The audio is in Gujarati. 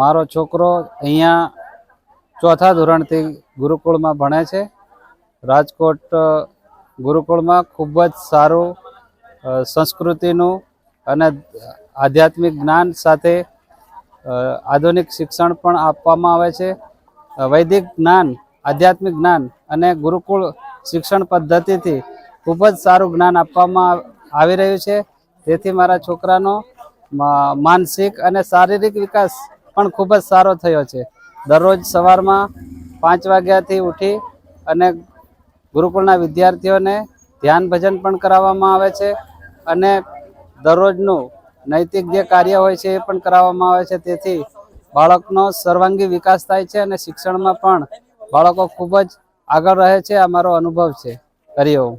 મારો છોકરો અહીંયા ચોથા ધોરણથી ગુરુકુળમાં ભણે છે. રાજકોટ ગુરુકુળમાં ખૂબ જ સારું સંસ્કૃતિનું અને આધ્યાત્મિક જ્ઞાન સાથે આધુનિક શિક્ષણ પણ આપવામાં આવે છે. વૈદિક જ્ઞાન, આધ્યાત્મિક જ્ઞાન અને ગુરુકુળ શિક્ષણ પદ્ધતિથી ખૂબ જ સારું જ્ઞાન આપવામાં આવી રહ્યું છે. તેથી મારા છોકરાનો માનસિક અને શારીરિક વિકાસ પણ ખૂબ જ સારો થયો છે. દરરોજ સવારમાં 5 વાગ્યાથી ઉઠી અને ગુરુકુળના વિદ્યાર્થીઓને ધ્યાન ભજન પણ કરાવવામાં આવે છે અને દરરોજનું નૈતિક જે કાર્ય હોય છે એ પણ કરાવવામાં આવે છે. તેથી બાળકનો સર્વાંગી વિકાસ થાય છે અને શિક્ષણમાં પણ બાળકો ખૂબ જ આગળ રહે છે. આ મારો અનુભવ છે. હરિઓમ.